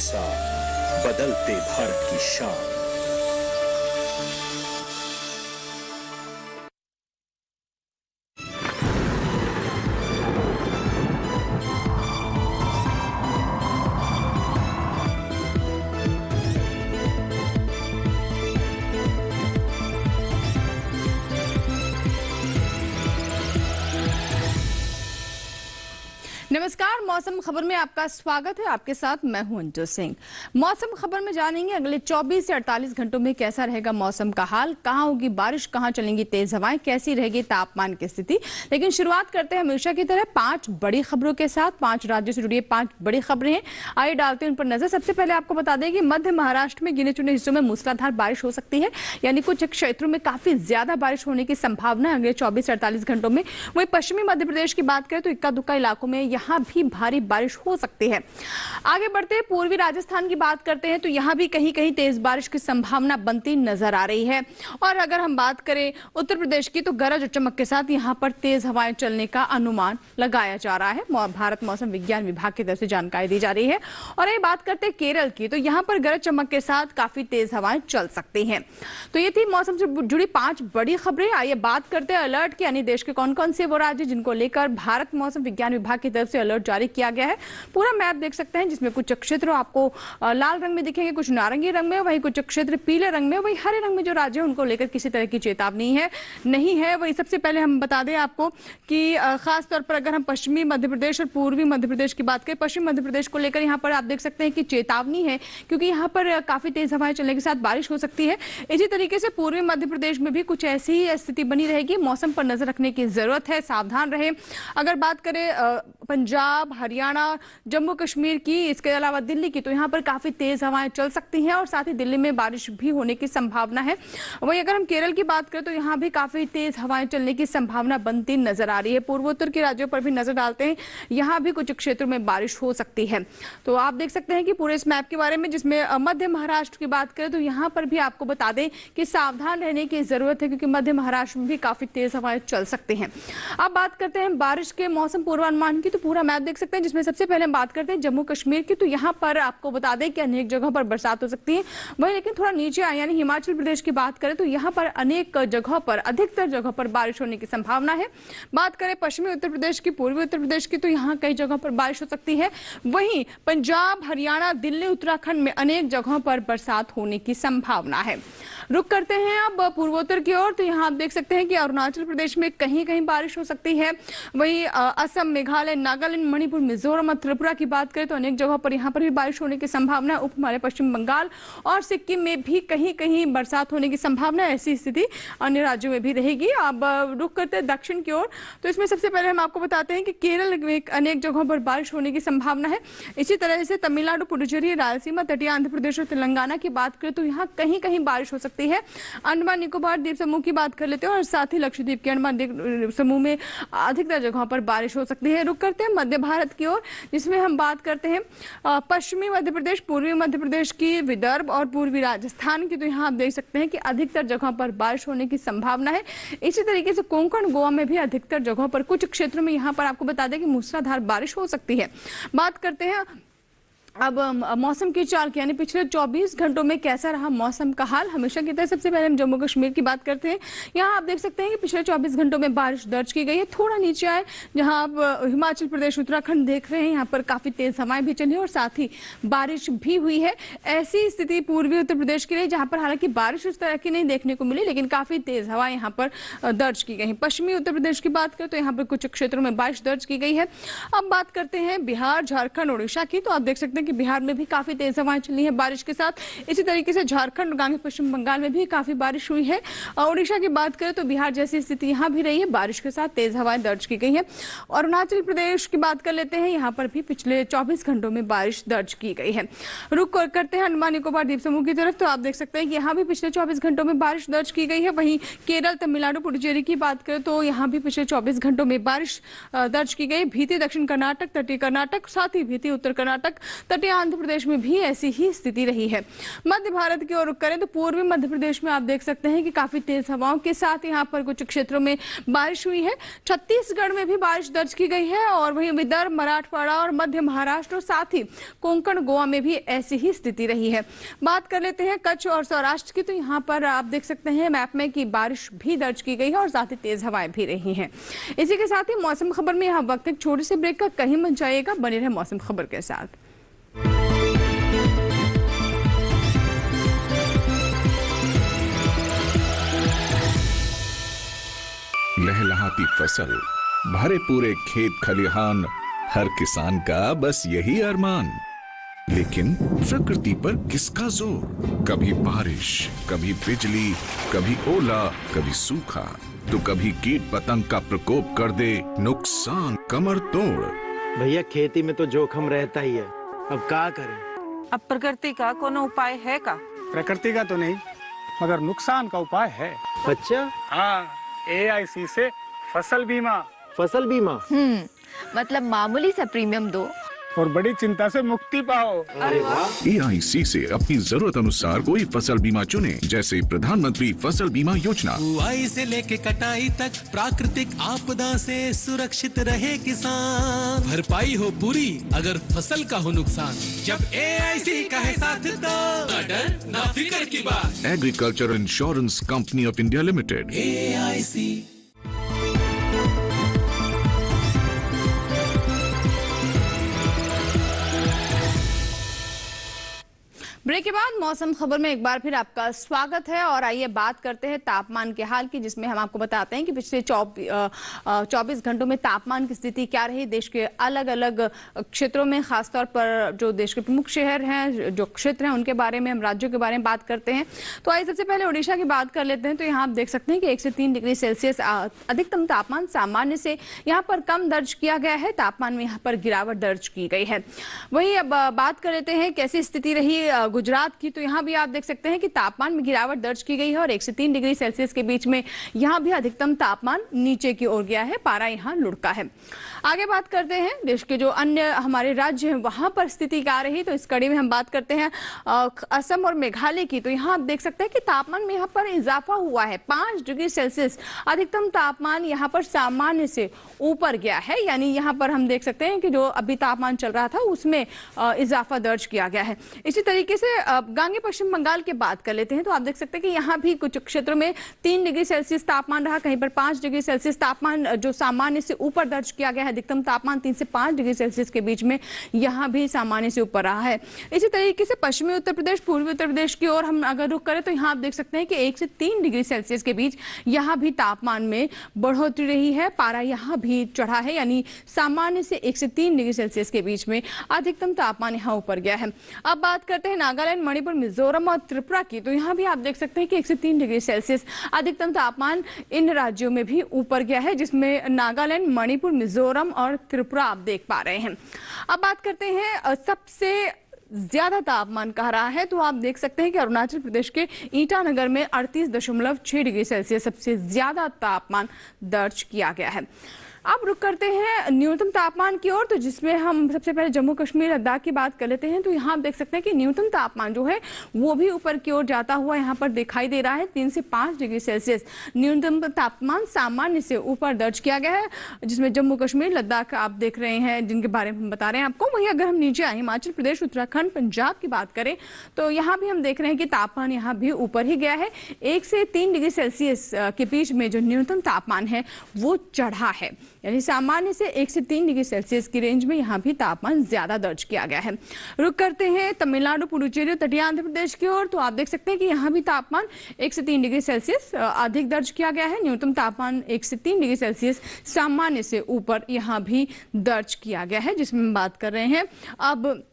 साथ बदलते भारत की शान। नमस्कार, मौसम खबर में आपका स्वागत है। आपके साथ मैं हूं अंजू सिंह। मौसम खबर में जानेंगे अगले 24 से 48 घंटों में कैसा रहेगा मौसम का हाल, कहां होगी बारिश, कहां चलेंगी तेज हवाएं, कैसी रहेगी तापमान की स्थिति। लेकिन शुरुआत करते हैं हमेशा की तरह 5 बड़ी खबरों के साथ। 5 राज्यों से जुड़ी 5 बड़ी खबरें हैं, आइए डालते हैं उन पर नजर। सबसे पहले आपको बता दें कि मध्य महाराष्ट्र में गिने चुने हिस्सों में मूसलाधार बारिश हो सकती है, यानी कुछ क्षेत्रों में काफी ज्यादा बारिश होने की संभावना है अगले 24 से 48 घंटों में। वहीं पश्चिमी मध्य प्रदेश की बात करें तो इक्का दुक्का इलाकों में यहां भी भारी बारिश हो सकती है। आगे बढ़ते हैं पूर्वी राजस्थान की बात करते हैं तो यहां भी कहीं कहीं तेज बारिश की संभावना बनती नजर आ रही है। और अगर हम बात करें उत्तर प्रदेश की तो गरज और चमक के साथ यहां पर तेज हवाएं चलने का अनुमान लगाया जा रहा है। भारत मौसम विज्ञान विभाग की तरफ से जानकारी दी जा रही है। और ये बात करते हैं केरल की तो यहां पर गरज चमक के साथ काफी तेज हवाएं चल सकती हैं। तो ये थी मौसम से जुड़ी 5 बड़ी खबरें। आइए बात करते हैं अलर्ट की, यानी देश के कौन कौन से वो राज्य जिनको लेकर भारत मौसम विज्ञान विभाग की तरफ से अलर्ट जारी किया गया है। पूरा मैप देख सकते हैं जिसमें कुछ क्षेत्र आपको लाल रंग में दिखेंगे, कुछ नारंगी रंग में, वही कुछ क्षेत्र पीले रंग में, वही हरे रंग में जो राज्य है उनको लेकर किसी तरह की चेतावनी है नहीं है। वही सबसे पहले हम बता दें आपको कि खास तौर पर अगर हम पश्चिमी मध्य प्रदेश और पूर्वी मध्य प्रदेश की बात करें, पश्चिम मध्य प्रदेश को लेकर यहाँ पर आप देख सकते हैं कि चेतावनी है क्योंकि यहाँ पर काफी तेज हवाएं चलने के साथ बारिश हो सकती है। इसी तरीके से पूर्वी मध्य प्रदेश में भी कुछ ऐसी ही स्थिति बनी रहेगी। मौसम पर नजर रखने की जरूरत है, सावधान रहे। अगर बात करें पंजाब, हरियाणा, जम्मू कश्मीर की, इसके अलावा दिल्ली की, तो यहाँ पर काफी तेज हवाएं चल सकती हैं और साथ ही दिल्ली में बारिश भी होने की संभावना है। वहीं अगर हम केरल की बात करें तो यहाँ भी काफी तेज हवाएं चलने की संभावना बनती नजर आ रही है। पूर्वोत्तर के राज्यों पर भी नजर डालते हैं, यहाँ भी कुछ क्षेत्रों में बारिश हो सकती है। तो आप देख सकते हैं कि पूरे इस मैप के बारे में जिसमें मध्य महाराष्ट्र की बात करें तो यहाँ पर भी आपको बता दें कि सावधान रहने की जरूरत है क्योंकि मध्य महाराष्ट्र में भी काफी तेज हवाएं चल सकती हैं। अब बात करते हैं बारिश के मौसम पूर्वानुमान की, तो पूरा मैप देख सकते हैं जिसमें सबसे पहले हम बात करते हैं जम्मू कश्मीर की। तो यहाँ पर आपको बता दें कि अनेक जगहों पर बरसात हो सकती है। वहीं लेकिन थोड़ा नीचे आए यानी हिमाचल प्रदेश की बात करें तो यहाँ पर अनेक जगहों पर, अधिकतर जगहों पर बारिश होने की संभावना है। बात करें पश्चिमी उत्तर प्रदेश की, पूर्वी उत्तर प्रदेश की, तो यहाँ कई जगहों पर बारिश हो सकती है। वहीं पंजाब, हरियाणा, दिल्ली, उत्तराखंड में अनेक जगहों पर बरसात होने की संभावना है। रुक करते हैं अब पूर्वोत्तर की ओर, तो यहाँ आप देख सकते हैं कि अरुणाचल प्रदेश में कहीं कहीं बारिश हो सकती है। वहीं असम, मेघालय, नागालैंड, मणिपुर, मिजोरम और त्रिपुरा की बात करें तो अनेक जगहों पर यहाँ पर भी बारिश होने की संभावना है। उप हिमालय, पश्चिम बंगाल और सिक्किम में भी कहीं कहीं बरसात होने की संभावना है। ऐसी स्थिति अन्य राज्यों में भी रहेगी। अब रुक करते हैं दक्षिण की ओर, तो इसमें सबसे पहले हम आपको बताते हैं कि केरल में अनेक जगहों पर बारिश होने की संभावना है। इसी तरह से तमिलनाडु, पुडुचेरी, रायलसीमा, तटीय आंध्र प्रदेश और तेलंगाना की बात करें तो यहाँ कहीं कहीं बारिश हो सकती है। अंडमान निकोबार द्वीप समूह की बात कर लेते हैं और साथ ही लक्षद्वीप के अंडमान द्वीप समूह में अधिकतर जगहों पर बारिश हो सकती है। रुक करते हैं मध्य भारत की ओर, जिसमें हम बात करते हैं पश्चिमी मध्य प्रदेश, पूर्वी मध्य प्रदेश की, विदर्भ और पूर्वी राजस्थान की, तो यहाँ आप देख सकते हैं कि अधिकतर जगहों पर बारिश होने की संभावना है। इसी तरीके से कोंकण, गोवा में भी अधिकतर जगहों पर, कुछ क्षेत्रों में यहाँ पर आपको बता दें कि मूसलाधार बारिश हो सकती है। बात करते हैं अब मौसम की चाल की, यानी पिछले 24 घंटों में कैसा रहा मौसम का हाल। हमेशा की तरह सबसे पहले हम जम्मू कश्मीर की बात करते हैं। यहाँ आप देख सकते हैं कि पिछले 24 घंटों में बारिश दर्ज की गई है। थोड़ा नीचे आए जहाँ आप हिमाचल प्रदेश, उत्तराखंड देख रहे हैं, यहाँ पर काफी तेज हवाएं भी चली और साथ ही बारिश भी हुई है। ऐसी स्थिति पूर्वी उत्तर प्रदेश की रही जहाँ पर हालांकि बारिश उस तरह की नहीं देखने को मिली, लेकिन काफी तेज हवाएं यहाँ पर दर्ज की गई। पश्चिमी उत्तर प्रदेश की बात करें तो यहाँ पर कुछ क्षेत्रों में बारिश दर्ज की गई है। अब बात करते हैं बिहार, झारखंड, उड़ीसा की, तो आप देख सकते हैं कि बिहार में भी काफी तेज हवाएं चली है बारिश के साथ। इसी तरीके से झारखंड और गांगे पश्चिम बंगाल में भी काफी बारिश हुई है। उड़ीसा की बात करें तो बिहार जैसी स्थिति यहाँ भी रही है, बारिश के साथ तेज हवाएं दर्ज की गई है। अरुणाचल प्रदेश की बात कर लेते हैं, यहाँ पर भी पिछले 24 घंटों में बारिश दर्ज की गई है। रुक करते हैं अंडमान निकोबार द्वीप समूह की तरफ, तो आप देख सकते हैं कि यहाँ भी पिछले 24 घंटों में बारिश दर्ज की गई है। वहीं केरल, तमिलनाडु, पुडुचेरी की बात करें तो यहाँ भी पिछले 24 घंटों में बारिश दर्ज की गई। भीती दक्षिण कर्नाटक, तटीय कर्नाटक, साथ ही भीती उत्तर कर्नाटक, तटीय आंध्र प्रदेश में भी ऐसी ही स्थिति रही है। मध्य भारत की ओर रुख करें तो पूर्वी मध्य प्रदेश में आप देख सकते हैं कि काफी तेज हवाओं के साथ यहाँ पर कुछ क्षेत्रों में बारिश हुई है। छत्तीसगढ़ में भी बारिश दर्ज की गई है और वहीं विदर्भ, मराठवाड़ा और मध्य महाराष्ट्र और साथ ही कोंकण, गोवा में भी ऐसी ही स्थिति रही है। बात कर लेते हैं कच्छ और सौराष्ट्र की, तो यहाँ पर आप देख सकते हैं मैप में कि बारिश भी दर्ज की गई है और साथ ही तेज हवाएं भी रही हैं। इसी के साथ ही मौसम खबर में यहाँ वक्त एक छोटे से ब्रेक का, कहीं मत जाइएगा, बने रहे मौसम खबर के साथ। लहलहाती फसल, भरे पूरे खेत खलिहान, हर किसान का बस यही अरमान। लेकिन प्रकृति पर किसका जोर? कभी बारिश, कभी बिजली, कभी ओला, कभी सूखा, तो कभी कीट पतंग का प्रकोप कर दे नुकसान कमर तोड़। भैया खेती में तो जोखम रहता ही है, अब क्या करें? अब प्रकृति का कोनो उपाय है का? प्रकृति का तो नहीं, मगर नुकसान का उपाय है। अच्छा, हाँ, AIC से फसल बीमा। फसल बीमा? मतलब मामूली सा प्रीमियम दो और बड़ी चिंता से मुक्ति पाओ। अरे वाह! AIC से अपनी जरूरत अनुसार कोई फसल बीमा चुने, जैसे प्रधानमंत्री फसल बीमा योजना। बुआई से लेके कटाई तक प्राकृतिक आपदा से सुरक्षित रहे किसान। भरपाई हो पूरी अगर फसल का हो नुकसान, जब AIC का है साथ तो ना डर ना फिक्र की बात। Agriculture insurance company of India limited, AIC। Break के बाद मौसम खबर में एक बार फिर आपका स्वागत है और आइए बात करते हैं तापमान के हाल की, जिसमें हम आपको बताते हैं कि पिछले 24 घंटों में तापमान की स्थिति क्या रही देश के अलग अलग क्षेत्रों में, खासतौर पर जो देश के प्रमुख शहर हैं, जो क्षेत्र हैं, उनके बारे में, हम राज्यों के बारे में बात करते हैं। तो आइए सबसे पहले उड़ीसा की बात कर लेते हैं। तो यहाँ आप देख सकते हैं कि 1 से 3 डिग्री सेल्सियस अधिकतम तापमान सामान्य से यहाँ पर कम दर्ज किया गया है। तापमान में यहाँ पर गिरावट दर्ज की गई है। वहीं अब बात कर लेते हैं कैसी स्थिति रही गुजरात की। तो यहाँ भी आप देख सकते हैं कि तापमान में गिरावट दर्ज की गई है और 1 से 3 डिग्री सेल्सियस के बीच में यहाँ भी अधिकतम तापमान नीचे की ओर गया है, पारा यहाँ लुढ़का है। आगे बात करते हैं देश के जो अन्य हमारे राज्य हैं वहां पर स्थिति क्या रही। तो इस कड़ी में हम बात करते हैं असम और मेघालय की। तो यहाँ आप देख सकते हैं कि तापमान में यहाँ पर इजाफा हुआ है, 5 डिग्री सेल्सियस अधिकतम तापमान यहाँ पर सामान्य से ऊपर गया है। यानी यहाँ पर हम देख सकते हैं कि जो अभी तापमान चल रहा था उसमें इजाफा दर्ज किया गया है। इसी तरीके से गांगे पश्चिम बंगाल की बात कर लेते हैं। तो आप देख सकते हैं कि यहाँ भी कुछ क्षेत्रों में 3 डिग्री सेल्सियस तापमान रहा, कहीं पर 5 डिग्री सेल्सियस तापमान जो सामान्य से ऊपर दर्ज किया गया है। अधिकतम तापमान 3 से 5 डिग्री सेल्सियस के बीच में यहाँ भी सामान्य से ऊपर रहा है। इसी तरीके से पश्चिमी उत्तर प्रदेश, पूर्वी उत्तर प्रदेश की ओर हम अगर रुख करें तो यहाँ आप देख सकते हैं कि 1 से 3 डिग्री सेल्सियस के बीच यहाँ भी तापमान में बढ़ोतरी रही है, पारा यहाँ भी चढ़ा है। यानी सामान्य से 1 से 3 डिग्री सेल्सियस के बीच में अधिकतम तापमान यहाँ ऊपर गया है। अब बात करते हैं नागालैंड, मणिपुर, मिजोरम और त्रिपुरा की। तो यहाँ भी आप देख सकते हैं कि 1 से 3 डिग्री सेल्सियस अधिकतम तापमान इन राज्यों में भी ऊपर गया है, जिसमें नागालैंड, मणिपुर, मिजोरम और त्रिपुरा आप देख पा रहे हैं। अब बात करते हैं सबसे ज्यादा तापमान कहाँ रहा है। तो आप देख सकते हैं कि अरुणाचल प्रदेश के ईटानगर में 38.6 डिग्री सेल्सियस सबसे ज्यादा तापमान दर्ज किया गया है। अब रुक करते हैं न्यूनतम तापमान की ओर, तो जिसमें हम सबसे पहले जम्मू कश्मीर, लद्दाख की बात कर लेते हैं। तो यहाँ आप देख सकते हैं कि न्यूनतम तापमान जो है वो भी ऊपर की ओर जाता हुआ यहाँ पर दिखाई दे रहा है। 3 से 5 डिग्री सेल्सियस न्यूनतम तापमान सामान्य से ऊपर दर्ज किया गया है, जिसमें जम्मू कश्मीर, लद्दाख आप देख रहे हैं, जिनके बारे में हम बता रहे हैं आपको। वहीं अगर हम नीचे आए हिमाचल प्रदेश, उत्तराखंड, पंजाब की बात करें तो यहाँ भी हम देख रहे हैं कि तापमान यहाँ भी ऊपर ही गया है। 1 से 3 डिग्री सेल्सियस के बीच में जो न्यूनतम तापमान है वो चढ़ा है। यानी सामान्य से 1 से 3 डिग्री सेल्सियस की रेंज में यहाँ भी तापमान ज्यादा दर्ज किया गया है। रुक करते हैं तमिलनाडु, पुडुचेरी, तटीय आंध्र प्रदेश की ओर। तो आप देख सकते हैं कि यहाँ भी तापमान 1 से 3 डिग्री सेल्सियस अधिक दर्ज किया गया है। न्यूनतम तापमान 1 से 3 डिग्री सेल्सियस सामान्य से ऊपर यहाँ भी दर्ज किया गया है, जिसमें हम बात कर रहे हैं अब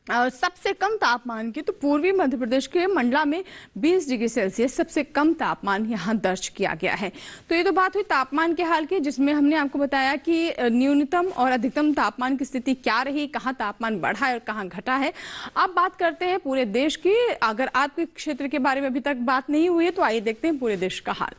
सबसे कम तापमान की। तो पूर्वी मध्य प्रदेश के मंडला में 20 डिग्री सेल्सियस सबसे कम तापमान यहाँ दर्ज किया गया है। तो ये तो बात हुई तापमान के हाल की, जिसमें हमने आपको बताया कि न्यूनतम और अधिकतम तापमान की स्थिति क्या रही, कहाँ तापमान बढ़ा है और कहाँ घटा है। अब बात करते हैं पूरे देश की। अगर आपके क्षेत्र के बारे में अभी तक बात नहीं हुई है तो आइए देखते हैं पूरे देश का हाल।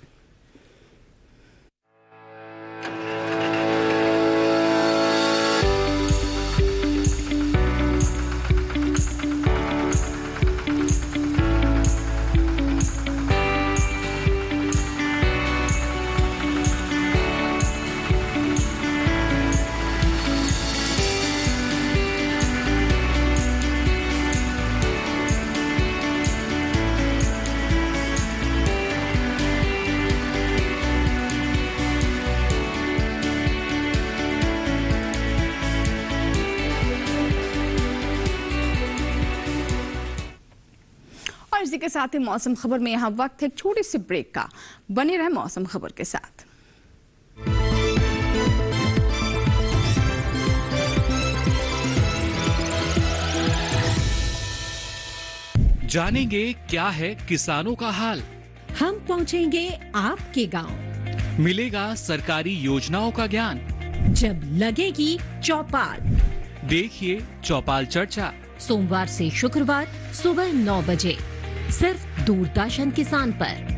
और इसी के साथ ही मौसम खबर में यहाँ वक्त है छोटी सी ब्रेक का। बने रहे मौसम खबर के साथ। जानेंगे क्या है किसानों का हाल। हम पहुंचेंगे आपके गांव। मिलेगा सरकारी योजनाओं का ज्ञान। जब लगेगी चौपाल, देखिए चौपाल चर्चा सोमवार से शुक्रवार सुबह 9 बजे सिर्फ दूरदर्शन किसान पर।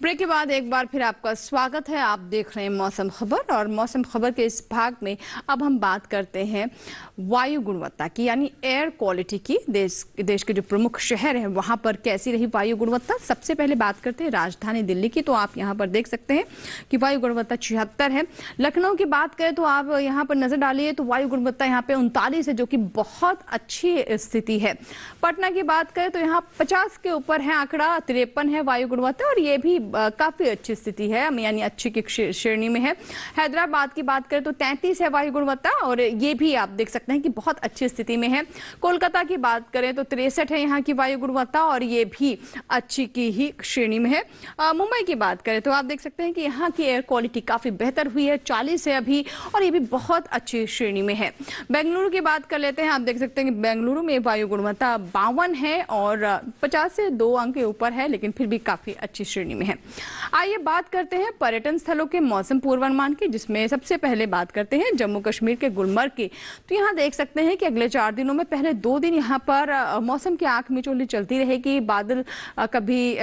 ब्रेक के बाद एक बार फिर आपका स्वागत है। आप देख रहे हैं मौसम खबर और मौसम खबर के इस भाग में अब हम बात करते हैं वायु गुणवत्ता की, यानी एयर क्वालिटी की। देश के जो प्रमुख शहर हैं वहां पर कैसी रही वायु गुणवत्ता। सबसे पहले बात करते हैं राजधानी दिल्ली की, तो आप यहां पर देख सकते हैं कि वायु गुणवत्ता 76 है। लखनऊ की बात करें तो आप यहाँ पर नजर डालिए तो वायु गुणवत्ता यहाँ पे 39 है, जो कि बहुत अच्छी स्थिति है। पटना की बात करें तो यहाँ 50 के ऊपर है आंकड़ा, 53 है वायु गुणवत्ता और ये भी काफी अच्छी स्थिति है, यानी अच्छी की श्रेणी में है। हैदराबाद की बात करें तो 33 है वायु गुणवत्ता और ये भी आप देख सकते हैं कि बहुत अच्छी स्थिति में है। कोलकाता की बात करें तो 63 है यहाँ की वायु गुणवत्ता और ये भी अच्छी की ही श्रेणी में है। मुंबई की बात करें तो आप देख सकते हैं कि यहाँ की एयर क्वालिटी काफी बेहतर हुई है, 40 है अभी और ये भी बहुत अच्छी श्रेणी में है। बेंगलुरु की बात कर लेते हैं, आप देख सकते हैं कि बेंगलुरु में वायु गुणवत्ता 52 है और 50 से 2 अंक के ऊपर है, लेकिन फिर भी काफी अच्छी श्रेणी में है। आइए बात करते हैं पर्यटन स्थलों के मौसम पूर्वानुमान की, जिसमें सबसे पहले बात करते हैं जम्मू कश्मीर के गुलमर्ग की। तो यहाँ देख सकते हैं कि अगले 4 दिनों में पहले 2 दिन यहाँ पर मौसम की आंख मिचौली चलती रहेगी। बादल कभी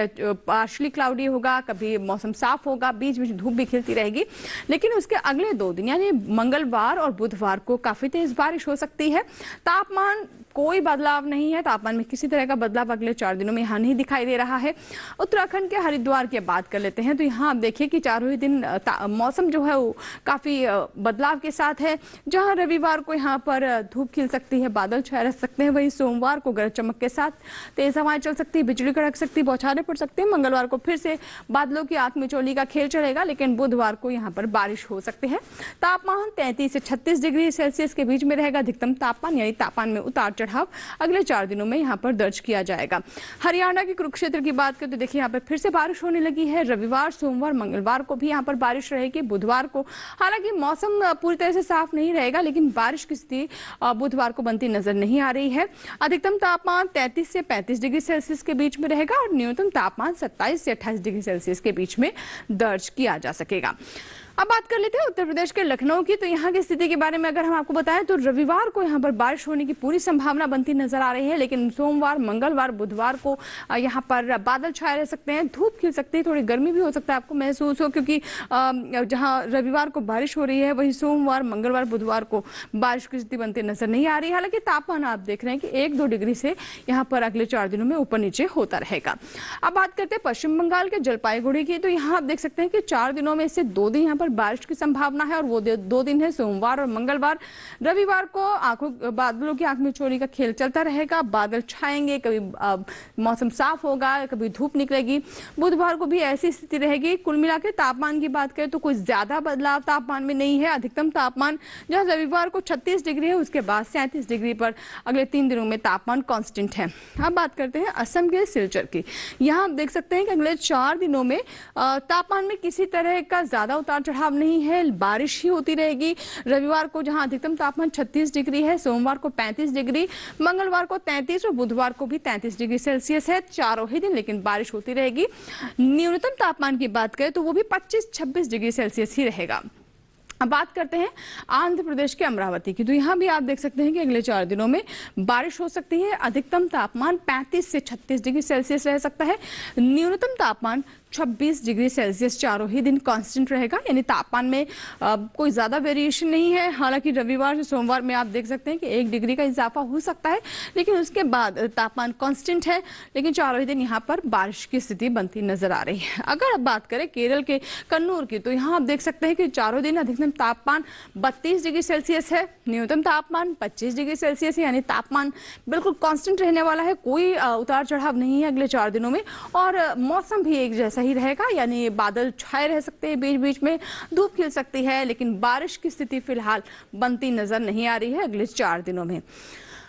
पार्शली क्लाउडी होगा, कभी मौसम साफ होगा, बीच बीच धूप भी खिलती रहेगी। लेकिन उसके अगले 2 दिन यानी मंगलवार और बुधवार को काफी तेज बारिश हो सकती है। तापमान कोई बदलाव नहीं है, तापमान में किसी तरह का बदलाव अगले 4 दिनों में यहाँ नहीं दिखाई दे रहा है। उत्तराखंड के हरिद्वार की बात कर लेते हैं तो यहाँ आप देखिए कि चारों ही दिन मौसम जो है वो काफी बदलाव के साथ है। जहाँ रविवार को यहाँ पर धूप खिल सकती है, बादल छाए रह सकते हैं, वहीं सोमवार को गरज चमक के साथ तेज हवाएं चल सकती है, बिजली कड़क सकती है, बौछारें पड़ सकती है। मंगलवार को फिर से बादलों की आंख मिचौली का खेल चलेगा, लेकिन बुधवार को यहाँ पर बारिश हो सकती है। तापमान 33 से 36 डिग्री सेल्सियस के बीच में रहेगा अधिकतम तापमान, यानी तापमान में उतार चढ़ाव अगले 4 दिनों में यहाँ पर दर्ज किया जाएगा। हरियाणा के कुरुक्षेत्र की बात करें तो देखिए यहाँ पर फिर से बारिश होने लगी है। रविवार, सोमवार, मंगलवार को भी यहाँ पर बारिश रहेगी। बुधवार को हालांकि मौसम पूरी तरह से साफ नहीं रहेगा, लेकिन बारिश की स्थिति बुधवार को बनती नजर नहीं आ रही है। अधिकतम तापमान 33 से 35 डिग्री सेल्सियस के बीच में रहेगा और न्यूनतम तापमान 27 से 28 डिग्री सेल्सियस के बीच में दर्ज किया जा सकेगा। अब बात कर लेते हैं उत्तर प्रदेश के लखनऊ की। तो यहाँ की स्थिति के बारे में अगर हम आपको बताएं तो रविवार को यहाँ पर बारिश होने की पूरी संभावना बनती नजर आ रही है, लेकिन सोमवार, मंगलवार, बुधवार को यहाँ पर बादल छाए रह सकते हैं, धूप खिल सकती है, थोड़ी गर्मी भी हो सकता है आपको महसूस हो, क्योंकि जहाँ रविवार को बारिश हो रही है वही सोमवार, मंगलवार, बुधवार को बारिश की स्थिति बनती नजर नहीं आ रही। हालांकि तापमान आप देख रहे हैं कि 1-2 डिग्री से यहाँ पर अगले 4 दिनों में ऊपर नीचे होता रहेगा। अब बात करते हैं पश्चिम बंगाल के जलपाईगुड़ी की। तो यहाँ आप देख सकते हैं कि 4 दिनों में से 2 दिन यहाँ पर बारिश की संभावना है और वो 2 दिन है सोमवार और मंगलवार। रविवार को बादलों की आंख मिचौली का खेल चलता रहेगा, बादल छाएंगे, कभी मौसम साफ होगा, कभी धूप निकलेगी। बुधवार को भी ऐसी स्थिति रहेगी। कुल मिला के तापमान की बात करें तो कोई ज्यादा बदलाव तापमान में नहीं है। अधिकतम तापमान जहां रविवार को 36 डिग्री है, उसके बाद 37 डिग्री पर अगले 3 दिनों में तापमान कांस्टेंट है। अब बात करते हैं असम के सिलचर की। यहाँ आप देख सकते हैं कि अगले 4 दिनों में तापमान में किसी तरह का ज्यादा उतार चढ़ाव नहीं है, बारिश ही होती रहेगी। रविवार को जहां अधिकतम तापमान 36 डिग्री है, सोमवार को 35 डिग्री, मंगलवार को 33 और बुधवार को भी 33 डिग्री सेल्सियस है, चारों ही दिन लेकिन बारिश होती रहेगी। न्यूनतम तापमान की बात करें तो वो भी 25-26 डिग्री सेल्सियस ही रहेगा। अब बात करते हैं आंध्र प्रदेश के अमरावती की। तो यहाँ भी आप देख सकते हैं कि अगले 4 दिनों में बारिश हो सकती है। अधिकतम तापमान 35 से 36 डिग्री सेल्सियस रह सकता है, न्यूनतम तापमान 26 डिग्री सेल्सियस चारों ही दिन कांस्टेंट रहेगा, यानी तापमान में कोई ज्यादा वेरिएशन नहीं है। हालांकि रविवार से सोमवार में आप देख सकते हैं कि 1 डिग्री का इजाफा हो सकता है, लेकिन उसके बाद तापमान कांस्टेंट है, लेकिन चारों ही दिन यहाँ पर बारिश की स्थिति बनती नजर आ रही है। अगर अब बात करें केरल के कन्नूर की, तो यहाँ आप देख सकते हैं कि चारों दिन अधिकतम तापमान 32 डिग्री सेल्सियस है, न्यूनतम तापमान 25 डिग्री सेल्सियस है, यानी तापमान बिल्कुल कांस्टेंट रहने वाला है, कोई उतार चढ़ाव नहीं है अगले 4 दिनों में और मौसम भी एक जैसा सही रहेगा, यानी बादल छाए रह सकते हैं, बीच बीच में धूप खिल सकती है, लेकिन बारिश की स्थिति फिलहाल बनती नजर नहीं आ रही है अगले 4 दिनों में।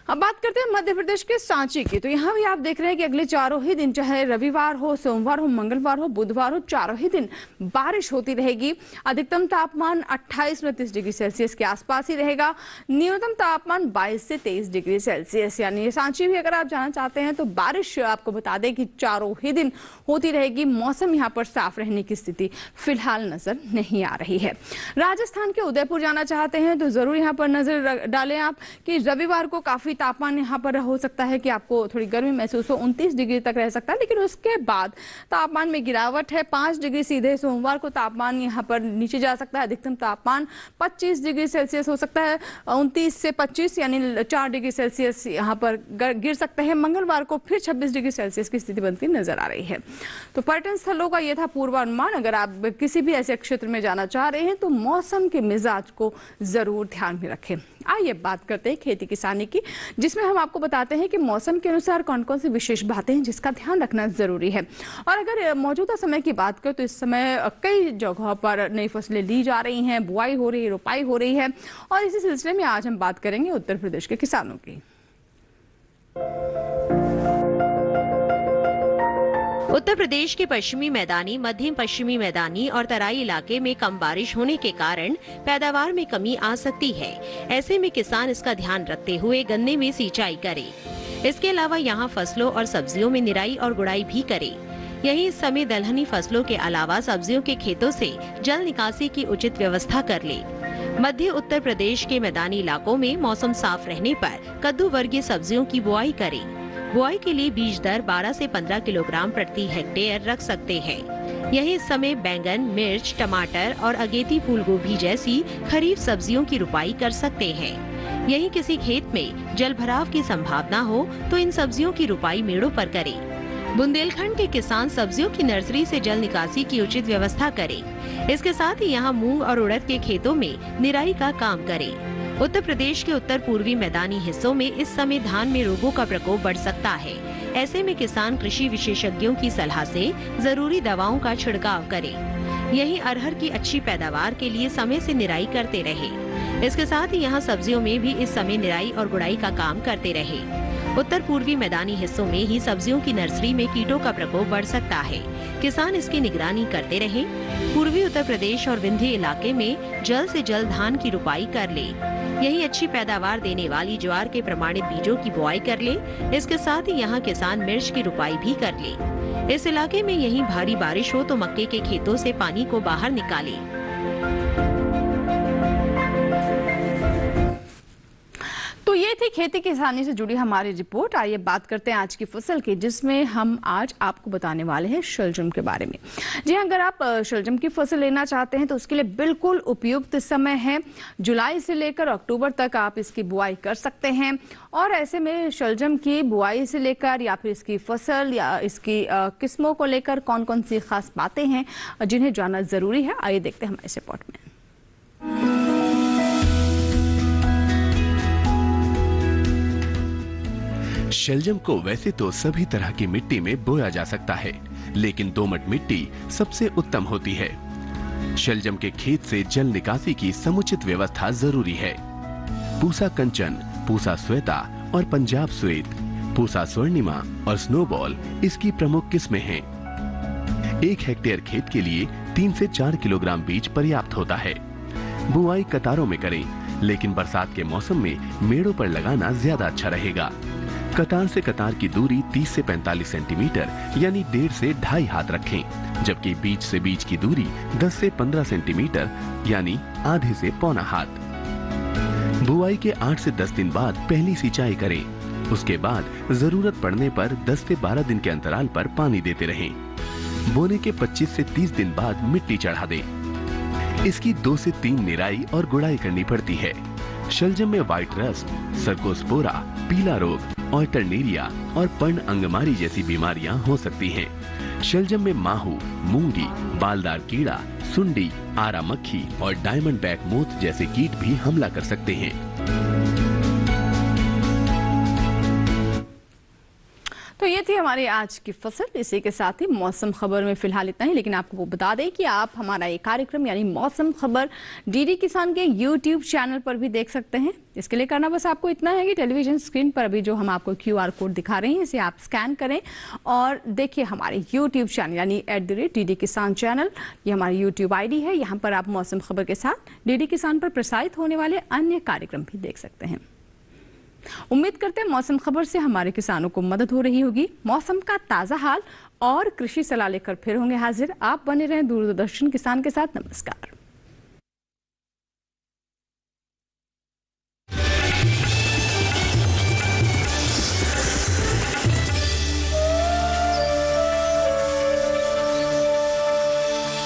अब बात करते हैं मध्य प्रदेश के सांची की। तो यहाँ भी आप देख रहे हैं कि अगले चारों ही दिन, चाहे रविवार हो, सोमवार हो, मंगलवार हो, बुधवार हो, चारों ही दिन बारिश होती रहेगी। अधिकतम तापमान 28-29 डिग्री सेल्सियस के आसपास ही रहेगा। न्यूनतम तापमान 22 से 23 डिग्री सेल्सियस। यानी सांची भी अगर आप जाना चाहते हैं तो बारिश आपको बता दें कि चारों ही दिन होती रहेगी। मौसम यहाँ पर साफ रहने की स्थिति फिलहाल नजर नहीं आ रही है। राजस्थान के उदयपुर जाना चाहते हैं तो जरूर यहाँ पर नजर डालें आप कि रविवार को काफी तापमान यहाँ पर हो सकता है कि आपको थोड़ी गर्मी महसूस हो, 29 डिग्री तक रह सकता है, लेकिन उसके बाद तापमान में गिरावट है। 5 डिग्री सीधे सोमवार को तापमान यहाँ पर नीचे जा सकता है। अधिकतम तापमान 25 डिग्री सेल्सियस हो सकता है, 29 से 25 यानी 4 डिग्री सेल्सियस यहाँ पर गिर सकते हैं। मंगलवार को फिर 26 डिग्री सेल्सियस की स्थिति बनती नजर आ रही है। तो पर्यटन स्थलों का यह था पूर्वानुमान। अगर आप किसी भी ऐसे क्षेत्र में जाना चाह रहे हैं तो मौसम के मिजाज को जरूर ध्यान में रखें। आइए बात करते हैं खेती किसानी की, जिसमें हम आपको बताते हैं कि मौसम के अनुसार कौन कौन सी विशेष बातें हैं जिसका ध्यान रखना जरूरी है। और अगर मौजूदा समय की बात करें तो इस समय कई जगहों पर नई फसलें ली जा रही हैं, बुआई हो रही है, रोपाई हो रही है। और इसी सिलसिले में आज हम बात करेंगे उत्तर प्रदेश के किसानों की। उत्तर प्रदेश के पश्चिमी मैदानी, मध्य पश्चिमी मैदानी और तराई इलाके में कम बारिश होने के कारण पैदावार में कमी आ सकती है। ऐसे में किसान इसका ध्यान रखते हुए गन्ने में सिंचाई करे। इसके अलावा यहाँ फसलों और सब्जियों में निराई और गुड़ाई भी करे। यही इस समय दलहनी फसलों के अलावा सब्जियों के खेतों से जल निकासी की उचित व्यवस्था कर ले। मध्य उत्तर प्रदेश के मैदानी इलाकों में मौसम साफ रहने पर कद्दू वर्गीय सब्जियों की बुआई करे। बुआई के लिए बीज दर 12 से 15 किलोग्राम प्रति हेक्टेयर रख सकते हैं। यही इस समय बैंगन, मिर्च, टमाटर और अगेती फूल गोभी जैसी खरीफ सब्जियों की रुपाई कर सकते हैं। यही किसी खेत में जल भराव की संभावना हो तो इन सब्जियों की रुपाई मेड़ों पर करें। बुंदेलखंड के किसान सब्जियों की नर्सरी से जल निकासी की उचित व्यवस्था करें। इसके साथ ही यहाँ मूंग और उड़द के खेतों में निराई का काम करें। उत्तर प्रदेश के उत्तर पूर्वी मैदानी हिस्सों में इस समय धान में रोगों का प्रकोप बढ़ सकता है। ऐसे में किसान कृषि विशेषज्ञों की सलाह से जरूरी दवाओं का छिड़काव करें। यही अरहर की अच्छी पैदावार के लिए समय से निराई करते रहे। इसके साथ ही यहाँ सब्जियों में भी इस समय निराई और गुड़ाई का काम करते रहे। उत्तर पूर्वी मैदानी हिस्सों में ही सब्जियों की नर्सरी में कीटों का प्रकोप बढ़ सकता है। किसान इसकी निगरानी करते रहे। पूर्वी उत्तर प्रदेश और विंध्य इलाके में जल्द से जल्द धान की रुपाई कर ले। यही अच्छी पैदावार देने वाली ज्वार के प्रमाणित बीजों की बुआई कर ले। इसके साथ ही यहाँ किसान मिर्च की रुपाई भी कर ले। इस इलाके में यही भारी बारिश हो तो मक्के के खेतों से पानी को बाहर निकाले। तो ये थी खेती किसानी से जुड़ी हमारी रिपोर्ट। आइए बात करते हैं आज की फसल की, जिसमें हम आज आपको बताने वाले हैं शलजम के बारे में। जी हाँ, अगर आप शलजम की फसल लेना चाहते हैं तो उसके लिए बिल्कुल उपयुक्त समय है। जुलाई से लेकर अक्टूबर तक आप इसकी बुआई कर सकते हैं। और ऐसे में शलजम की बुआई से लेकर या फिर इसकी फसल या इसकी किस्मों को लेकर कौन कौन सी खास बातें हैं जिन्हें जानना जरूरी है, आइए देखते हैं हमारे रिपोर्ट में। शलजम को वैसे तो सभी तरह की मिट्टी में बोया जा सकता है, लेकिन दोमट मिट्टी सबसे उत्तम होती है। शलजम के खेत से जल निकासी की समुचित व्यवस्था जरूरी है। पूसा कंचन, पूसा श्वेता और पंजाब श्वेत, पूसा स्वर्णिमा और स्नोबॉल इसकी प्रमुख किस्में हैं। 1 हेक्टेयर खेत के लिए 3 से 4 किलोग्राम बीज पर्याप्त होता है। बुआई कतारों में करें, लेकिन बरसात के मौसम में मेड़ों पर लगाना ज्यादा अच्छा रहेगा। कतार से कतार की दूरी 30 से 45 सेंटीमीटर यानी 1.5 से 2.5 हाथ रखें, जबकि बीज से बीज की दूरी 10 से 15 सेंटीमीटर यानी आधे से पौना हाथ। बुआई के 8 से 10 दिन बाद पहली सिंचाई करें। उसके बाद जरूरत पड़ने पर 10 से 12 दिन के अंतराल पर पानी देते रहें। बोने के 25 से 30 दिन बाद मिट्टी चढ़ा दें। इसकी 2 से 3 निराई और गुड़ाई करनी पड़ती है। शलजम में व्हाइट रस्ट, सर्कोस्पोरा, पीला रोग, ऑल्टरनेरिया और पर्ण अंगमारी जैसी बीमारियां हो सकती हैं। शलजम में माहू, मूंगी, बालदार कीड़ा, सुंडी, आरा मक्खी और डायमंड बैक मोथ जैसे कीट भी हमला कर सकते हैं। तो ये थी हमारी हमारी आज की फसल। इसी के साथ ही मौसम खबर में फिलहाल इतना ही, लेकिन आपको वो बता दें कि आप हमारा ये कार्यक्रम यानी मौसम खबर डीडी किसान के YouTube चैनल पर भी देख सकते हैं। इसके लिए करना बस आपको इतना है कि टेलीविजन स्क्रीन पर अभी जो हम आपको QR कोड दिखा रहे हैं इसे आप स्कैन करें और देखिए हमारे YouTube चैनल यानी @DD किसान चैनल, ये हमारी YouTube ID है। यहाँ पर आप मौसम खबर के साथ डीडी किसान पर प्रसारित होने वाले अन्य कार्यक्रम भी देख सकते हैं। उम्मीद करते हैं मौसम खबर से हमारे किसानों को मदद हो रही होगी। मौसम का ताजा हाल और कृषि सलाह लेकर फिर होंगे हाजिर। आप बने रहें दूरदर्शन किसान के साथ। नमस्कार।